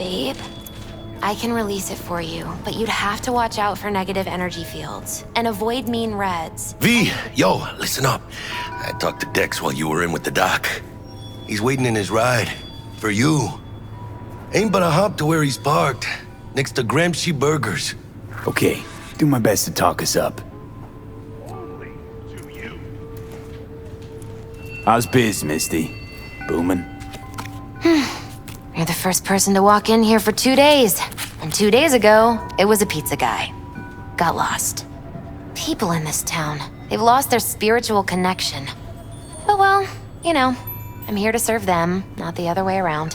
Babe, I can release it for you, but you'd have to watch out for negative energy fields and avoid mean reds. V, yo, listen up. I talked to Dex while you were in with the doc. He's waiting in his ride. For you. Ain't but a hop to where he's parked. Next to Gramsci Burgers. Okay, do my best to talk us up. How's biz, Misty? Booming? You're the first person to walk in here for 2 days. And 2 days ago, it was a pizza guy. Got lost. People in this town, they've lost their spiritual connection. But well, you know, I'm here to serve them, not the other way around.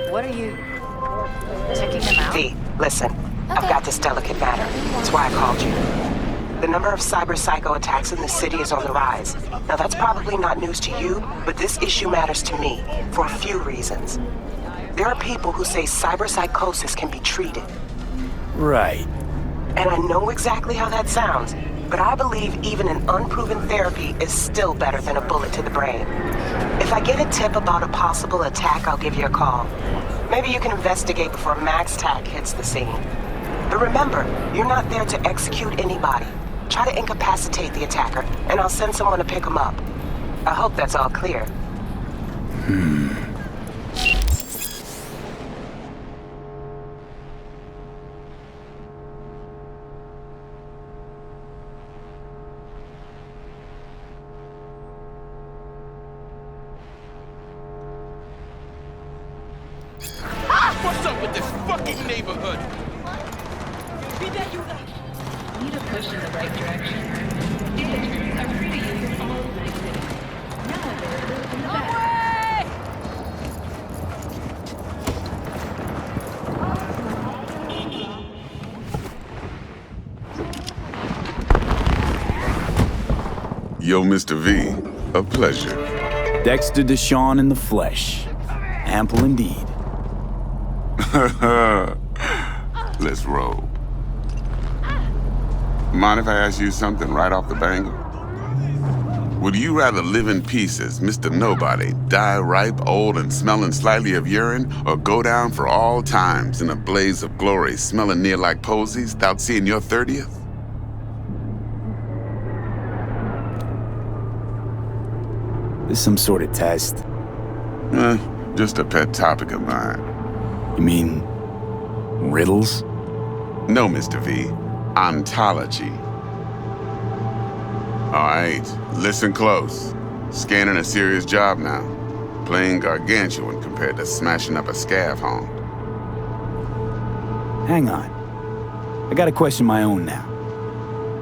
What are you... checking them out? V, listen. I've got this delicate matter. That's why I called you. The number of cyber-psycho attacks in the city is on the rise. Now that's probably not news to you, but this issue matters to me for a few reasons. There are people who say cyberpsychosis can be treated. Right. And I know exactly how that sounds, but I believe even an unproven therapy is still better than a bullet to the brain. If I get a tip about a possible attack, I'll give you a call. Maybe you can investigate before Max Tack hits the scene. But remember, you're not there to execute anybody. Try to incapacitate the attacker, and I'll send someone to pick him up. I hope that's all clear. What's up with this fucking neighborhood? Need a push in the right direction. Villagers are free to use all exits. Now they're in the back. Yo, Mr. V, a pleasure. Dexter Deshawn in the flesh. Ample indeed. Let's roll. Mind if I ask you something right off the bangle? Would you rather live in pieces, Mr. Nobody, die ripe, old, and smelling slightly of urine, or go down for all times in a blaze of glory, smelling near like posies, without seeing your 30th? This some sort of test? Just a pet topic of mine. You mean... riddles? No, Mr. V. Ontology. All right, listen close. Scanning a serious job now. Playing gargantuan compared to smashing up a scaffold. Hang on. I got a question my own now.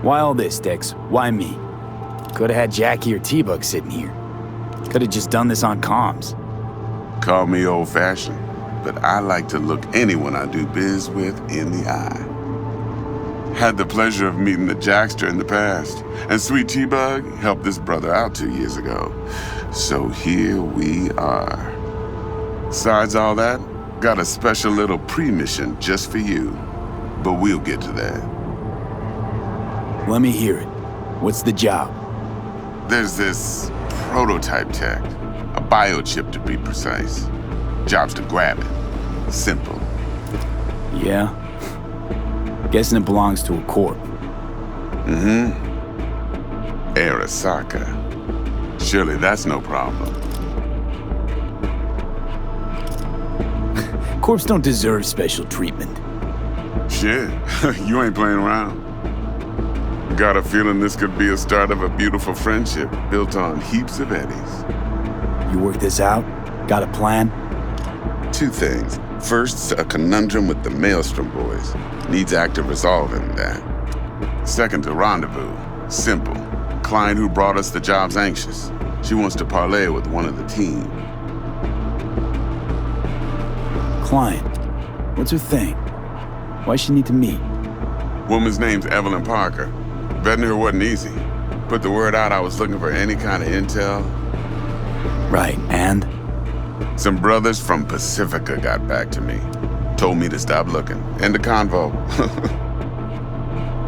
Why all this, Dex? Why me? Could've had Jackie or T-Bug sitting here. Could've just done this on comms. Call me old-fashioned, but I like to look anyone I do biz with in the eye. Had the pleasure of meeting the Jackster in the past, and Sweet T-Bug helped this brother out 2 years ago. So here we are. Besides all that, got a special little pre-mission just for you. But we'll get to that. Let me hear it. What's the job? There's this prototype tech, a biochip to be precise. Job's to grab it. Simple. Yeah? Guessing it belongs to a corp. Mm-hmm. Arasaka. Surely that's no problem. Corps don't deserve special treatment. Shit, you ain't playing around. Got a feeling this could be a start of a beautiful friendship built on heaps of eddies. You work this out? Got a plan? 2 things. First, a conundrum with the Maelstrom boys. Needs active resolving that. Second, a rendezvous. Simple. Client who brought us the job's anxious. She wants to parlay with one of the team. Client. What's her thing? Why she need to meet? Woman's name's Evelyn Parker. Vetting her wasn't easy. Put the word out I was looking for any kind of intel. Right, and? Some brothers from Pacifica got back to me. Told me to stop looking. End of convo.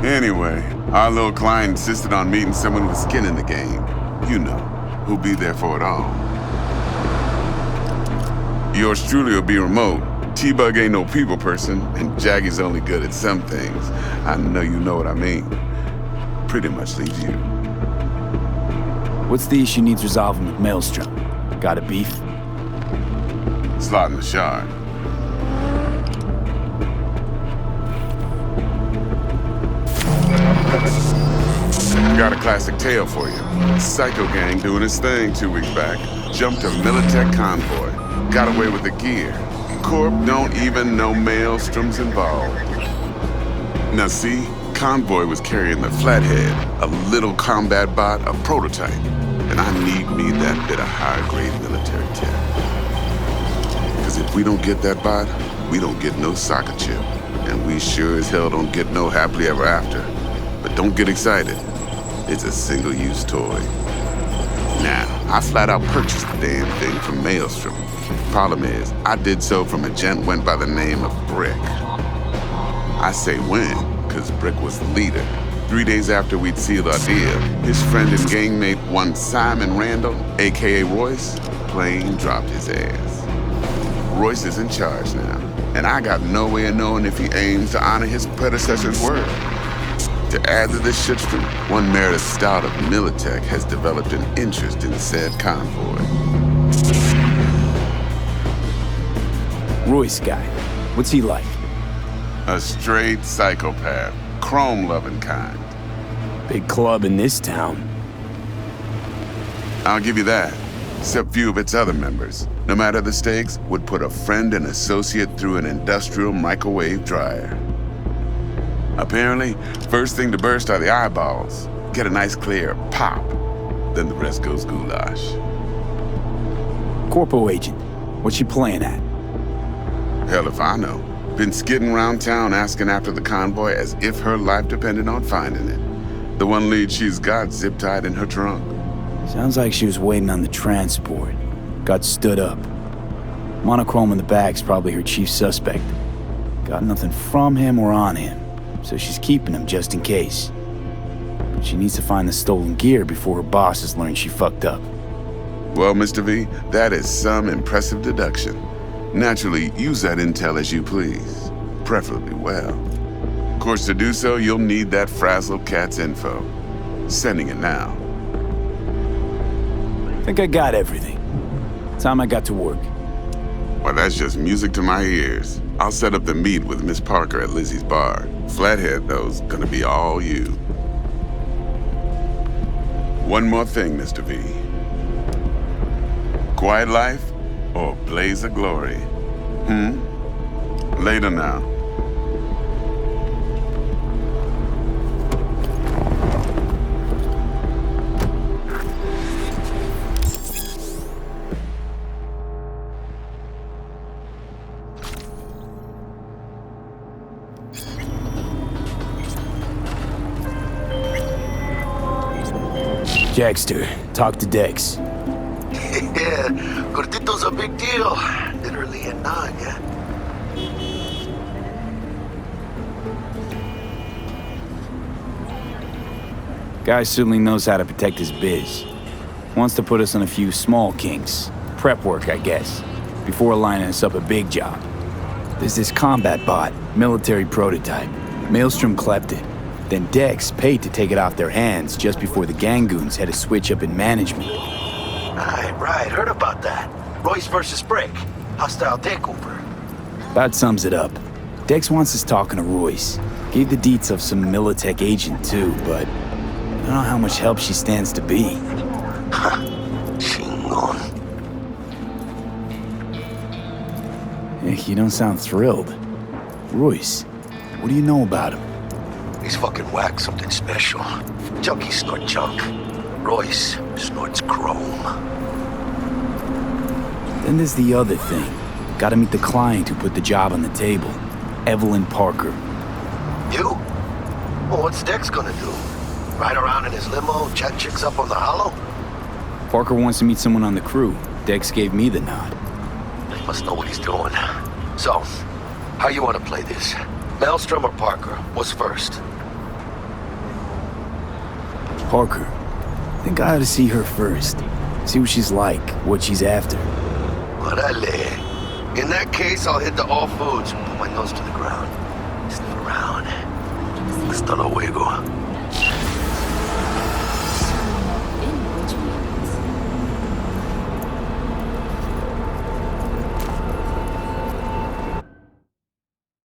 Anyway, our little client insisted on meeting someone with skin in the game. You know, who'll be there for it all. Yours truly will be remote. T-Bug ain't no people person, and Jaggy's only good at some things. I know you know what I mean. Pretty much leaves you. What's the issue needs resolving with Maelstrom? Got a beef? Slot in the shard. Got a classic tale for you. Psycho gang doing his thing 2 weeks back. Jumped a Militech convoy. Got away with the gear. Corp don't even know Maelstrom's involved. Now see, convoy was carrying the Flathead, a little combat bot, a prototype. And I need me that bit of high-grade military tech. Because if we don't get that bot, we don't get no soccer chip. And we sure as hell don't get no happily ever after. But don't get excited. It's a single-use toy. Now, I flat out purchased the damn thing from Maelstrom. Problem is, I did so from a gent went by the name of Brick. I say when, because Brick was the leader. 3 days after we'd sealed our deal, his friend and gangmate, one Simon Randall, aka Royce, plain dropped his ass. Royce is in charge now, and I got no way of knowing if he aims to honor his predecessor's word. To add to this shitstorm, one Meredith Stout of Militech has developed an interest in said convoy. Royce guy. What's he like? A straight psychopath, chrome-loving kind. Big club in this town. I'll give you that, except few of its other members, no matter the stakes, would put a friend and associate through an industrial microwave dryer. Apparently, first thing to burst are the eyeballs. Get a nice clear pop. Then the rest goes goulash. Corpo agent. What's she playing at? Hell if I know. Been skidding around town asking after the convoy as if her life depended on finding it. The one lead she's got zip-tied in her trunk. Sounds like she was waiting on the transport. Got stood up. Monochrome in the back's probably her chief suspect. Got nothing from him or on him, so she's keeping him just in case. But she needs to find the stolen gear before her bosses learn she fucked up. Well, Mr. V, that is some impressive deduction. Naturally, use that intel as you please, preferably well. Of course, to do so, you'll need that frazzled cat's info. Sending it now. Think I got everything. Time I got to work. Well, that's just music to my ears. I'll set up the meet with Miss Parker at Lizzie's bar. Flathead, though's gonna be all you. One more thing, Mr. V. Quiet life or blaze of glory? Later now. Jackster, talk to Dex. Yeah, Gordito's a big deal. Literally a nod, yeah? Guy certainly knows how to protect his biz. Wants to put us on a few small kinks. Prep work, I guess, before lining us up a big job. There's this combat bot, military prototype. Maelstrom clept it. Then Dex paid to take it off their hands just before the Gangoons had a switch up in management. Right, heard about that. Royce versus Brick. Hostile takeover. About sums it up. Dex wants us talking to Royce. Gave the deets of some Militech agent too, but I don't know how much help she stands to be. Chingon. You don't sound thrilled. Royce, what do you know about him? He's fucking whack, something special. Junkies snort junk. Royce snorts chrome. Then there's the other thing. Gotta meet the client who put the job on the table. Evelyn Parker. You? Well, what's Dex gonna do? Ride around in his limo, chat chicks up on the hollow? Parker wants to meet someone on the crew. Dex gave me the nod. He must know what he's doing. So, how you want to play this? Maelstrom or Parker? What's first? Parker. Think I ought to see her first. See what she's like, what she's after. Orale. In that case, I'll hit the all foods and put my nose to the ground. Sniff around. Hasta luego.